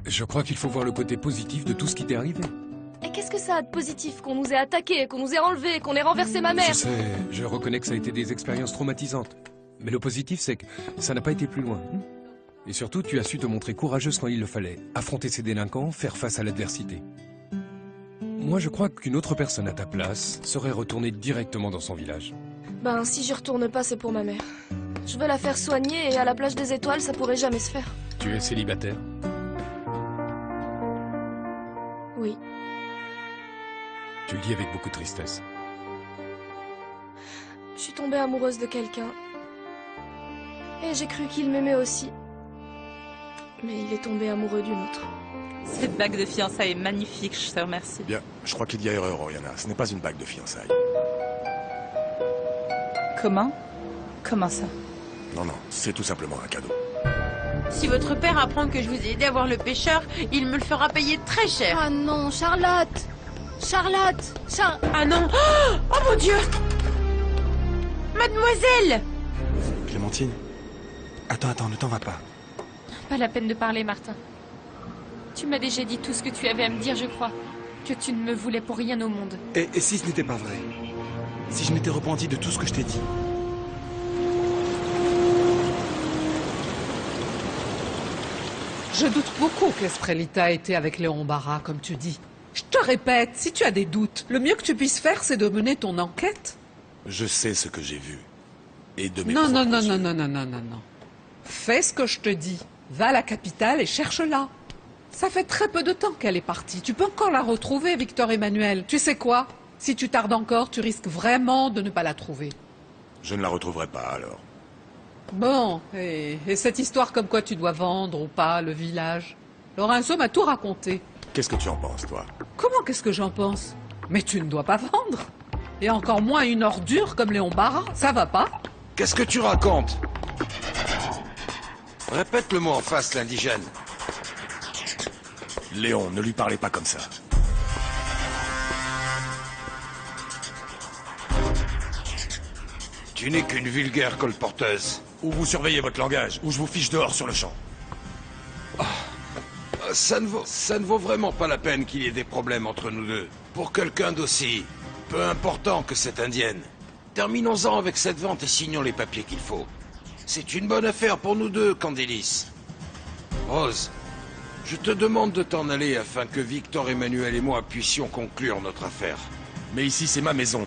Je crois qu'il faut voir le côté positif de tout ce qui t'est arrivé. Et qu'est-ce que ça a de positif qu'on nous ait attaqués, qu'on nous ait enlevés, qu'on ait renversé ma mère? Je sais, je reconnais que ça a été des expériences traumatisantes. Mais le positif, c'est que ça n'a pas été plus loin. Et surtout, tu as su te montrer courageuse quand il le fallait. Affronter ces délinquants, faire face à l'adversité. Moi, je crois qu'une autre personne à ta place serait retournée directement dans son village. Ben, si j'y retourne pas, c'est pour ma mère. Je veux la faire soigner et à la plage des étoiles, ça pourrait jamais se faire. Tu es célibataire? Oui. Tu le dis avec beaucoup de tristesse. Je suis tombée amoureuse de quelqu'un. Et j'ai cru qu'il m'aimait aussi. Mais il est tombé amoureux d'une autre. Cette bague de fiançailles est magnifique, je te remercie. Bien, je crois qu'il y a erreur, Oriana. Ce n'est pas une bague de fiançailles. Comment? Comment ça? Non, non, c'est tout simplement un cadeau. Si votre père apprend que je vous ai aidé à voir le pêcheur, il me le fera payer très cher. Ah non, Charlotte! Ah non! Oh mon Dieu! Mademoiselle! Clémentine? Attends, ne t'en va pas. Pas la peine de parler, Martin. Tu m'as déjà dit tout ce que tu avais à me dire, je crois. Que tu ne me voulais pour rien au monde. Et si ce n'était pas vrai? Si je m'étais repenti de tout ce que je t'ai dit? Je doute beaucoup qu'Esprelita ait été avec Léon Barra, comme tu dis. Je te répète, si tu as des doutes, le mieux que tu puisses faire, c'est de mener ton enquête. Je sais ce que j'ai vu. Et de mes Non. propres yeux. Non. Fais ce que je te dis. Va à la capitale et cherche-la. Ça fait très peu de temps qu'elle est partie. Tu peux encore la retrouver, Victor Emmanuel. Tu sais quoi? Si tu tardes encore, tu risques vraiment de ne pas la trouver. Je ne la retrouverai pas, alors. Bon, et cette histoire comme quoi tu dois vendre ou pas le village? Lorenzo m'a tout raconté. Qu'est-ce que tu en penses, toi? Comment qu'est-ce que j'en pense? Mais tu ne dois pas vendre. Et encore moins une ordure comme Léon Barra. Ça va pas? Qu'est-ce que tu racontes? Répète le mot en face, l'indigène. Léon, ne lui parlez pas comme ça. Tu n'es qu'une vulgaire colporteuse. Ou vous surveillez votre langage, ou je vous fiche dehors sur le champ. Ça ne vaut vraiment pas la peine qu'il y ait des problèmes entre nous deux. Pour quelqu'un d'aussi peu important que cette indienne. Terminons-en avec cette vente et signons les papiers qu'il faut. C'est une bonne affaire pour nous deux, Candilis. Rose, je te demande de t'en aller afin que Victor Emmanuel et moi puissions conclure notre affaire. Mais ici, c'est ma maison.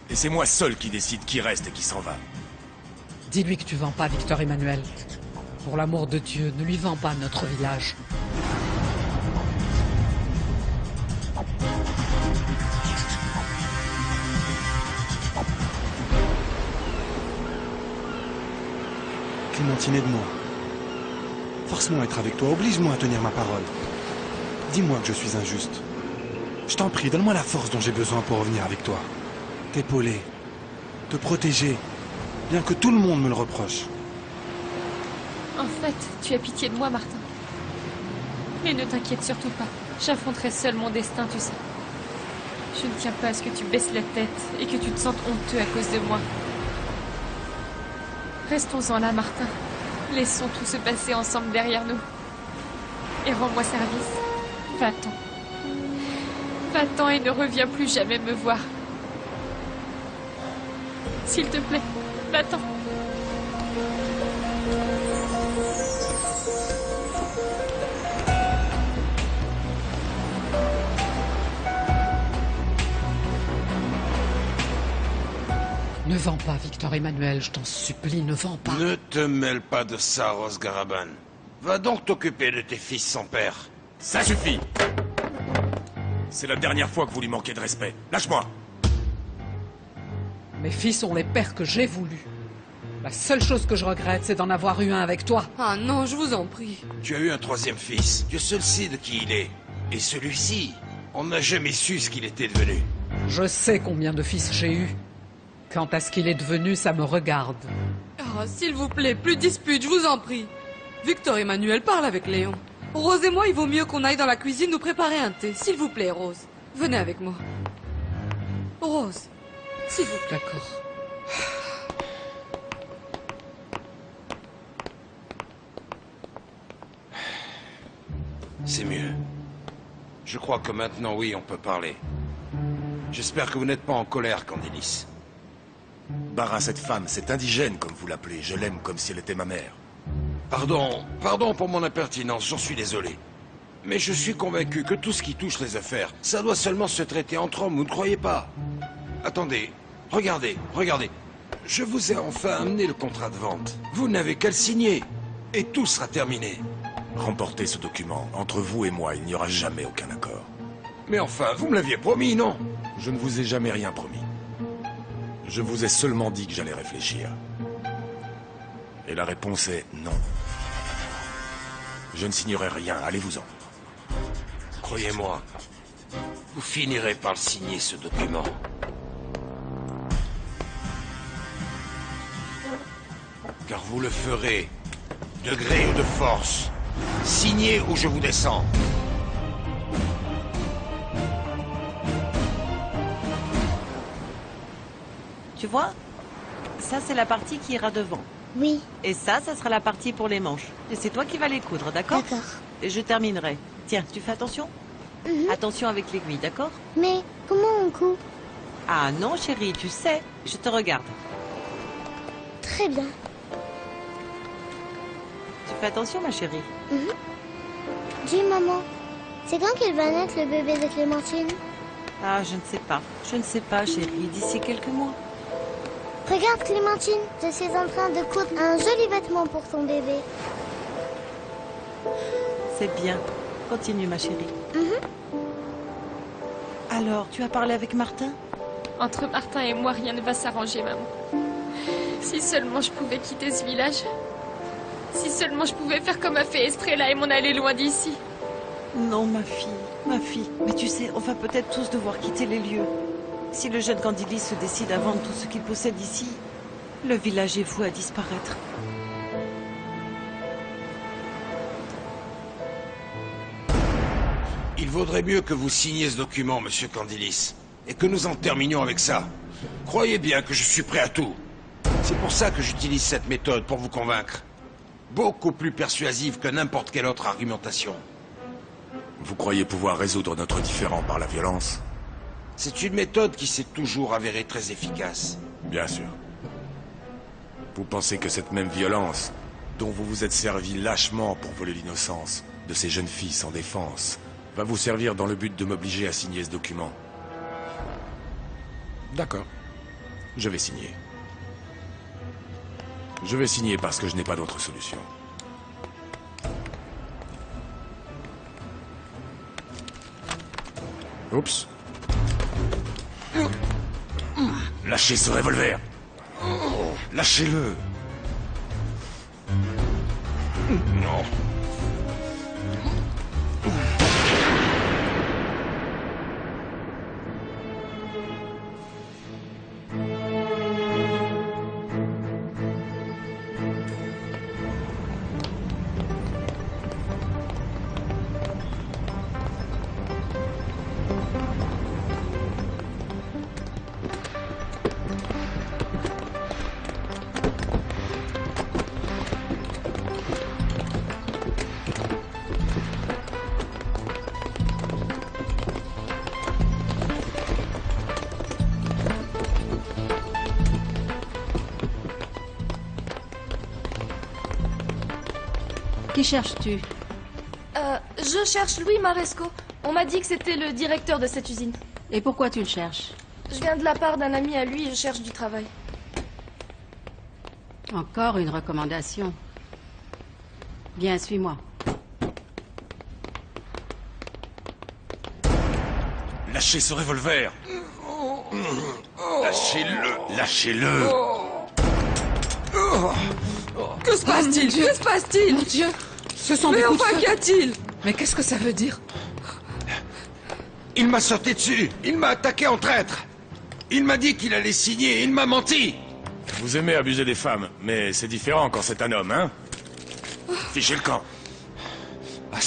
Et c'est moi seul qui décide qui reste et qui s'en va. Dis-lui que tu vends pas Victor Emmanuel. Pour l'amour de Dieu, ne lui vends pas notre village. Clémentine, aide-moi. Force-moi à être avec toi, oblige-moi à tenir ma parole. Dis-moi que je suis injuste. Je t'en prie, donne-moi la force dont j'ai besoin pour revenir avec toi. T'épauler, te protéger, bien que tout le monde me le reproche. En fait, tu as pitié de moi, Martin. Mais ne t'inquiète surtout pas. J'affronterai seul mon destin, tu sais. Je ne tiens pas à ce que tu baisses la tête et que tu te sentes honteux à cause de moi. Restons-en là, Martin. Laissons tout se passer ensemble derrière nous. Et rends-moi service. Va-t'en. Va-t'en et ne reviens plus jamais me voir. S'il te plaît, va-t'en. Ne vends pas, Victor Emmanuel, je t'en supplie, ne vends pas. Ne te mêle pas de ça, Rose Garaban. Va donc t'occuper de tes fils sans père. Ça suffit! C'est la dernière fois que vous lui manquez de respect. Lâche-moi! Mes fils sont les pères que j'ai voulus. La seule chose que je regrette, c'est d'en avoir eu un avec toi. Ah non, je vous en prie. Tu as eu un troisième fils. Dieu seul sait de qui il est. Et celui-ci, on n'a jamais su ce qu'il était devenu. Je sais combien de fils j'ai eu. Quant à ce qu'il est devenu, ça me regarde. Ah, s'il vous plaît, plus de disputes, je vous en prie. Victor Emmanuel, parle avec Léon. Rose et moi, il vaut mieux qu'on aille dans la cuisine nous préparer un thé. S'il vous plaît, Rose. Venez avec moi. Rose, s'il vous plaît. D'accord. C'est mieux. Je crois que maintenant, oui, on peut parler. J'espère que vous n'êtes pas en colère, Candilis. Barra cette femme, cette indigène, comme vous l'appelez. Je l'aime comme si elle était ma mère. Pardon pour mon impertinence, j'en suis désolé. Mais je suis convaincu que tout ce qui touche les affaires, ça doit seulement se traiter entre hommes, vous ne croyez pas? Attendez, regardez. Je vous ai enfin amené le contrat de vente. Vous n'avez qu'à le signer, et tout sera terminé. Remportez ce document. Entre vous et moi, il n'y aura jamais aucun accord. Mais enfin, vous me l'aviez promis, non? Je ne vous ai jamais rien promis. Je vous ai seulement dit que j'allais réfléchir. Et la réponse est non. Je ne signerai rien, allez-vous-en. Croyez-moi, vous finirez par le signer, ce document. Car vous le ferez, de gré ou de force. Signez ou je vous descends. Tu vois? Ça, c'est la partie qui ira devant. Oui. Et ça sera la partie pour les manches. Et c'est toi qui vas les coudre, d'accord? D'accord. Et je terminerai. Tiens, tu fais attention? Attention avec l'aiguille, d'accord? Mais comment on coupe? Ah non, chérie, tu sais. Je te regarde. Très bien. Tu fais attention, ma chérie. Dis, maman, c'est quand qu'il va naître le bébé de Clémentine? Ah, je ne sais pas. Je ne sais pas, chérie. D'ici quelques mois. Regarde, Clémentine, je suis en train de coudre un joli vêtement pour ton bébé. C'est bien. Continue, ma chérie. Alors, tu as parlé avec Martin? Entre Martin et moi, rien ne va s'arranger, maman. Si seulement je pouvais quitter ce village. Si seulement je pouvais faire comme a fait Estrella et m'en aller loin d'ici. Non, ma fille. Ma fille. Mais tu sais, on va peut-être tous devoir quitter les lieux. Si le jeune Candilis se décide à vendre tout ce qu'il possède ici, le village est voué à disparaître. Il vaudrait mieux que vous signiez ce document, monsieur Candilis, et que nous en terminions avec ça. Croyez bien que je suis prêt à tout. C'est pour ça que j'utilise cette méthode, pour vous convaincre. Beaucoup plus persuasive que n'importe quelle autre argumentation. Vous croyez pouvoir résoudre notre différend par la violence? C'est une méthode qui s'est toujours avérée très efficace. Bien sûr. Vous pensez que cette même violence, dont vous vous êtes servi lâchement pour voler l'innocence de ces jeunes filles sans défense, va vous servir dans le but de m'obliger à signer ce document? D'accord. Je vais signer. Je vais signer parce que je n'ai pas d'autre solution. Oups. Lâchez ce revolver. Lâchez-le. Non. Qui cherches-tu? Je cherche Louis Maresco. On m'a dit que c'était le directeur de cette usine. Et pourquoi tu le cherches? Je viens de la part d'un ami à lui et je cherche du travail. Encore une recommandation. Viens, suis-moi. Lâchez ce revolver. Lâchez-le. Lâchez-le. Que se passe-t-il? Que se passe-t-il? Mon Dieu, ce sont des Mais coups de enfin, feu. qu'y a-t-il? Mais qu'est-ce que ça veut dire? Il m'a sauté dessus. Il m'a attaqué en traître. Il m'a dit qu'il allait signer. Il m'a menti. Vous aimez abuser des femmes, mais c'est différent quand c'est un homme, hein? Fichez le camp. Ah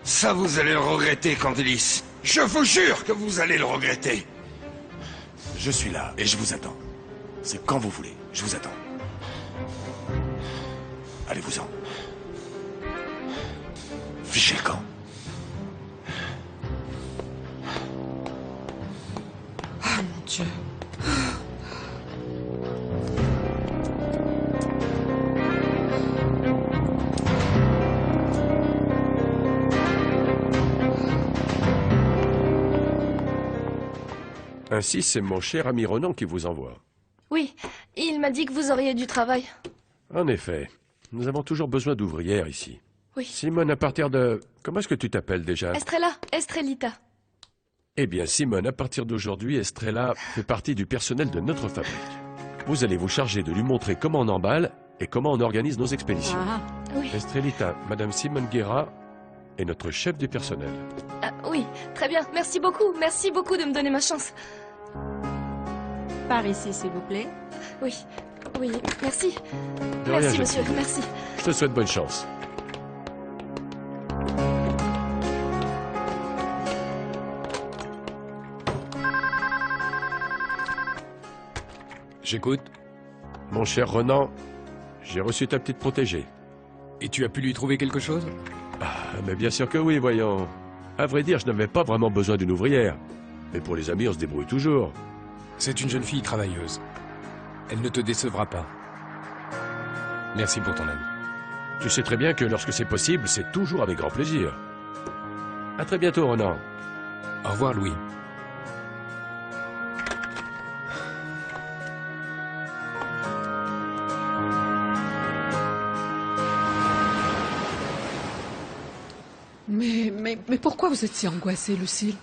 ça vous allez le regretter, Candilis. Je vous jure que vous allez le regretter. Je suis là et je vous attends. C'est quand vous voulez, je vous attends. Allez-vous-en. Fichez le camp. Dieu. Ainsi, c'est mon cher ami Ronan qui vous envoie. Oui, il m'a dit que vous auriez du travail. En effet, nous avons toujours besoin d'ouvrières ici. Oui. Simone, à partir de... Comment est-ce que tu t'appelles déjà? Estrella, Estrelita. Eh bien, Simone, à partir d'aujourd'hui, Estrella fait partie du personnel de notre fabrique. Vous allez vous charger de lui montrer comment on emballe et comment on organise nos expéditions. Ah, oui. Estrelita, Madame Simone Guerra est notre chef du personnel. Ah, oui, très bien. Merci beaucoup de me donner ma chance. Par ici, s'il vous plaît. Oui, oui, merci. De rien, Merci, jeune monsieur, fille. merci. Je te souhaite bonne chance. J'écoute. Mon cher Ronan, j'ai reçu ta petite protégée. Et tu as pu lui trouver quelque chose? Ah, mais bien sûr que oui, voyons. À vrai dire, je n'avais pas vraiment besoin d'une ouvrière. Mais pour les amis, on se débrouille toujours. C'est une jeune fille travailleuse. Elle ne te décevra pas. Merci pour ton aide. Tu sais très bien que lorsque c'est possible, c'est toujours avec grand plaisir. À très bientôt, Ronan. Au revoir, Louis. Mais pourquoi vous êtes si angoissée, Lucille?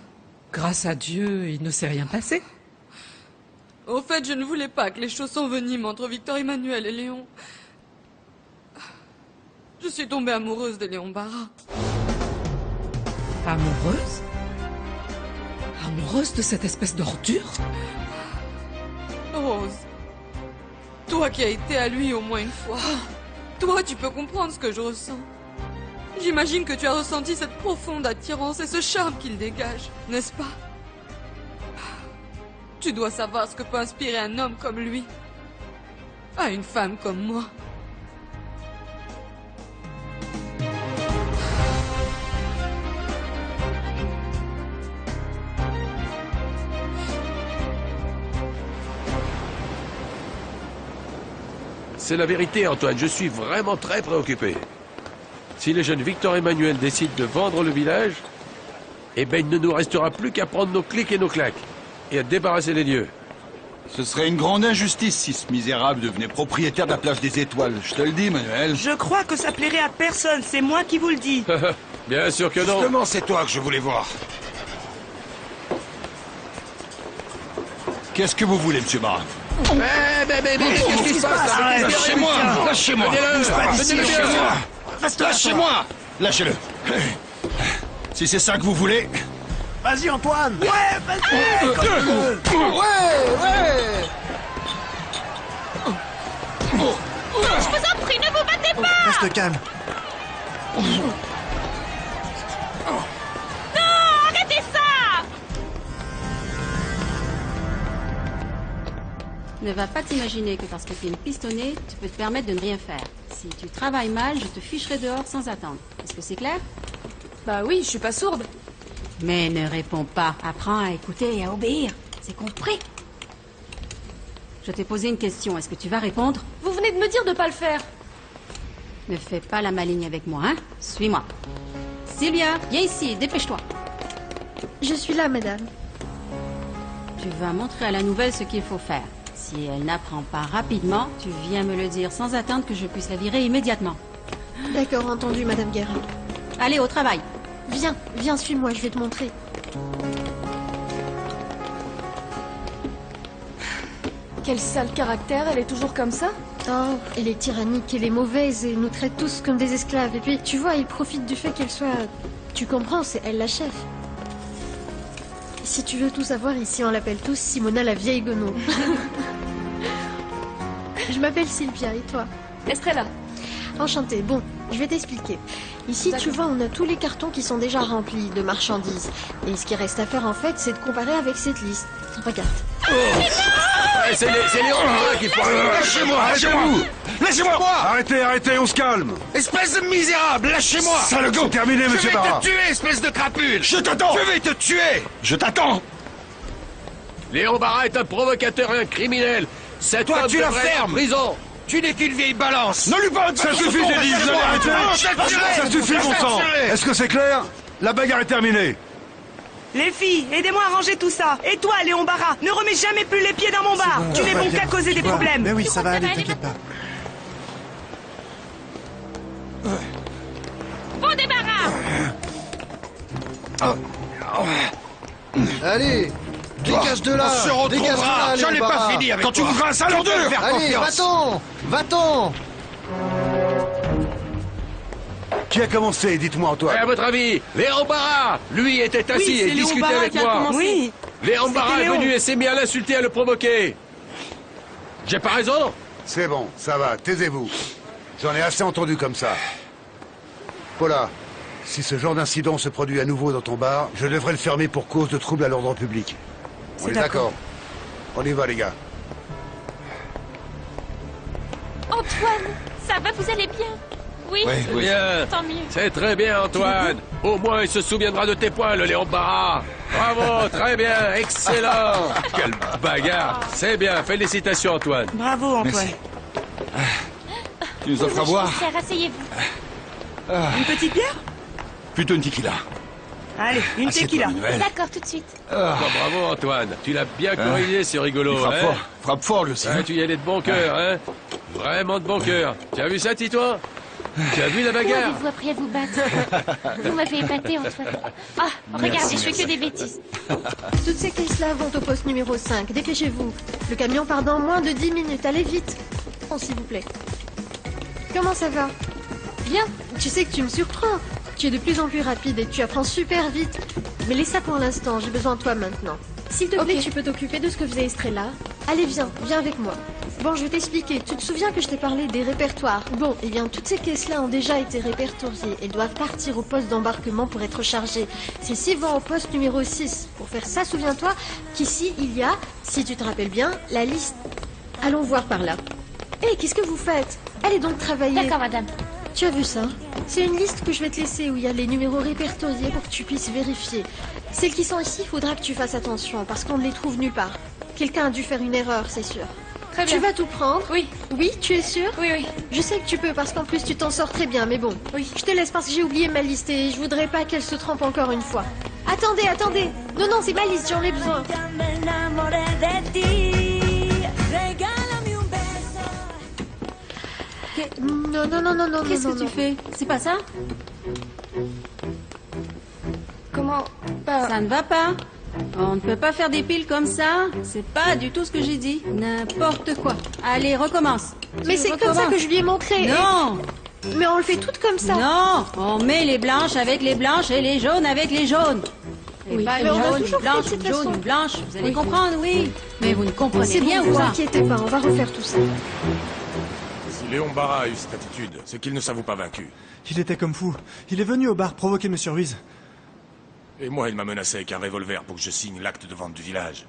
Grâce à Dieu, il ne s'est rien passé. Au fait, je ne voulais pas que les choses s'enveniment entre Victor Emmanuel et Léon. Je suis tombée amoureuse de Léon Barra. Amoureuse? Amoureuse de cette espèce d'ordure? Rose, toi qui as été à lui au moins une fois, toi tu peux comprendre ce que je ressens. J'imagine que tu as ressenti cette profonde attirance et ce charme qu'il dégage, n'est-ce pas? Tu dois savoir ce que peut inspirer un homme comme lui à une femme comme moi. C'est la vérité, Antoine. Je suis vraiment très préoccupé. Si le jeune Victor Emmanuel décide de vendre le village, eh ben il ne nous restera plus qu'à prendre nos clics et nos claques et à débarrasser les lieux. Ce serait une grande injustice si ce misérable devenait propriétaire de la plage des Étoiles. Je te le dis, Manuel. Je crois que ça plairait à personne, c'est moi qui vous le dis. Bien sûr que non. Justement, c'est toi que je voulais voir. Qu'est-ce que vous voulez, monsieur Barra? Qu'est-ce qui se passe là? Lâchez-moi! Lâchez-moi! Lâchez-moi! Lâchez-le. Si c'est ça que vous voulez... Vas-y, Antoine. Ouais, vas-y. Je vous en prie, ne vous battez pas. Reste calme. Non, arrêtez ça. Ne va pas t'imaginer que parce que tu es une pistonnée, tu peux te permettre de ne rien faire. Si tu travailles mal, je te ficherai dehors sans attendre. Est-ce que c'est clair? Bah oui, je suis pas sourde. Mais ne réponds pas. Apprends à écouter et à obéir. C'est compris? Je t'ai posé une question. Est-ce que tu vas répondre? Vous venez de me dire de pas le faire. Ne fais pas la maligne avec moi, hein? Suis-moi. Sylvia, viens ici, dépêche-toi. Je suis là, madame. Tu vas montrer à la nouvelle ce qu'il faut faire. Si elle n'apprend pas rapidement, tu viens me le dire sans attendre que je puisse la virer immédiatement. D'accord, entendu, madame Guerra. Allez, au travail. Viens, suis-moi, je vais te montrer. Quel sale caractère, elle est toujours comme ça? Oh, elle est tyrannique, elle est mauvaise et nous traite tous comme des esclaves. Et puis, tu vois, il profite du fait qu'elle soit... Tu comprends, c'est elle la chef. Si tu veux tout savoir, ici on l'appelle tous Simona la vieille gono. Je m'appelle Sylvia, et toi? Estrella. Enchantée. Bon, je vais t'expliquer. Ici, tu vois, on a tous les cartons qui sont déjà remplis de marchandises. Et ce qui reste à faire, en fait, c'est de comparer avec cette liste. Regarde. C'est Léon qui parle. Lâchez-moi! Lâchez-vous! Lâchez-moi! Arrêtez, on se calme. Espèce de misérable! Lâchez-moi! Sale go! Terminé, monsieur Barra. Je vais te tuer, espèce de crapule! Je t'attends! Je vais te tuer! Je t'attends! Léon Barra est un provocateur et un criminel. Cet Toi, homme tu la devrait aller en fermes. prison. Tu n'es qu'une vieille balance. Ne lui parle pas. Ça suffit, j'ai dit, vous allez arrêter. Ça suffit, bon sang. Est-ce que c'est clair? La bagarre est terminée. Les filles, aidez-moi à ranger tout ça. Et toi, Léon Barra, ne remets jamais plus les pieds dans mon bar. Tu n'es bon qu'à causer des problèmes. Mais oui, ça va aller, t'inquiète pas. Bon débarras. Allez, dégage de là. On se retrouvera. Dégage de là, J'en ai Léon pas Barra. fini avec Quand tu toi. voudras un salon Tu peux me dur. faire Allez, confiance. va-t'en. Va-t'en. Qui a commencé? Dites-moi, Et Antoine. à votre avis, Léon Barra, lui, était assis et discutait avec moi. Oui. Léon Barra est Léon. venu et s'est mis à l'insulter, à le provoquer. J'ai pas raison? C'est bon, ça va, taisez-vous. J'en ai assez entendu comme ça. Paula, si ce genre d'incident se produit à nouveau dans ton bar, je devrais le fermer pour cause de trouble à l'ordre public. On C'est est d'accord. d'accord? On y va, les gars. Antoine, ça va, vous allez bien? Oui. C'est bien. Tant mieux. C'est très bien, Antoine. Au moins, il se souviendra de tes points, le Léon Barra. Bravo, très bien, excellent. Quelle bagarre. C'est bien, félicitations, Antoine. Bravo, Antoine. Tu nous offres à boire? Cher, asseyez-vous. Une petite bière? Plutôt une tequila. Allez, une Assieds-toi, tequila. Manuel. D'accord, tout de suite. Bravo, Antoine. Tu l'as bien corrigé, c'est rigolo. Il frappe hein? fort. Frappe fort, lui aussi. Ouais, tu y allais de bon cœur, hein? Vraiment de bon cœur. Tu as vu ça, Tito? Tu as vu la Où bagarre? avez-vous appris à vous battre? Vous m'avez épaté, Antoine. Ah, regardez, je fais que des bêtises. Toutes ces caisses-là vont au poste numéro 5. Dépêchez-vous. Le camion part dans moins de 10 minutes. Allez vite. Oh, s'il vous plaît. Comment ça va? Bien. Tu sais que tu me surprends. Tu es de plus en plus rapide et tu apprends super vite. Mais laisse ça pour l'instant. J'ai besoin de toi maintenant. S'il te plaît, tu peux t'occuper de ce que faisait Estrella. Allez, viens avec moi. Bon, je vais t'expliquer. Tu te souviens que je t'ai parlé des répertoires? Bon, eh bien, toutes ces caisses-là ont déjà été répertoriées. Elles doivent partir au poste d'embarquement pour être chargées. Celles-ci vont au poste numéro 6. Pour faire ça, souviens-toi qu'ici, il y a, si tu te rappelles bien, la liste. Allons voir par là. Hé, qu'est-ce que vous faites? Allez donc travailler. D'accord, madame. Tu as vu ça? C'est une liste que je vais te laisser où il y a les numéros répertoriés pour que tu puisses vérifier. Celles qui sont ici, il faudra que tu fasses attention parce qu'on ne les trouve nulle part. Quelqu'un a dû faire une erreur, c'est sûr. Très bien. Tu vas tout prendre? Oui. Oui, tu es sûr? Oui, oui. Je sais que tu peux parce qu'en plus tu t'en sors très bien, mais bon. Oui. Je te laisse parce que j'ai oublié ma liste et je voudrais pas qu'elle se trompe encore une fois. Attendez. Non, c'est ma liste, j'en ai besoin. Non. Qu'est-ce que tu fais? C'est pas ça? Comment? Ça ne va pas. On ne peut pas faire des piles comme ça. C'est pas du tout ce que j'ai dit. N'importe quoi. Allez, recommence. Mais c'est comme ça que je lui ai montré. Non. Mais on le fait toutes comme ça. Non. On met les blanches avec les blanches et les jaunes avec les jaunes. Et Oui, pas mais une on a jaune, toujours une blanche, fait de une cette jaune, façon. une blanche. Vous allez Oui. comprendre, oui. Mais vous ne comprenez C'est rien bon, ou vous quoi? inquiétez pas, on va refaire tout ça. Si Léon Barra a eu cette attitude, c'est qu'il ne s'avoue pas vaincu. Il était comme fou. Il est venu au bar provoquer Monsieur Ruiz. Et moi, il m'a menacé avec un revolver pour que je signe l'acte de vente du village.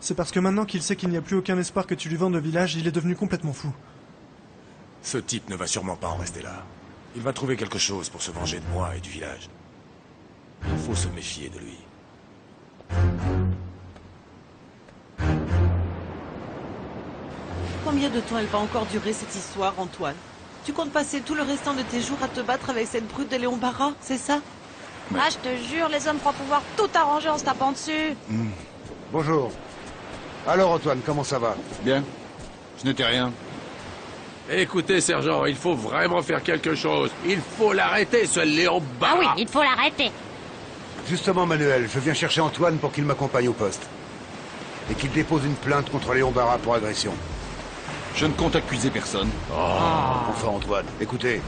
C'est parce que maintenant qu'il sait qu'il n'y a plus aucun espoir que tu lui vendes le village, il est devenu complètement fou. Ce type ne va sûrement pas en rester là. Il va trouver quelque chose pour se venger de moi et du village. Il faut se méfier de lui. Combien de temps elle va encore durer cette histoire, Antoine? Tu comptes passer tout le restant de tes jours à te battre avec cette brute de Léon Barra, c'est ça? Ah, je te jure, les hommes croient pouvoir tout arranger en se tapant dessus. Bonjour. Alors, Antoine, comment ça va? Bien. Je n'étais rien. Écoutez, sergent, il faut vraiment faire quelque chose. Il faut l'arrêter, ce Léon Barra. Ah oui, il faut l'arrêter. Justement, Manuel, je viens chercher Antoine pour qu'il m'accompagne au poste. Et qu'il dépose une plainte contre Léon Barra pour agression. Je ne compte accuser personne. Enfin, Antoine, écoutez,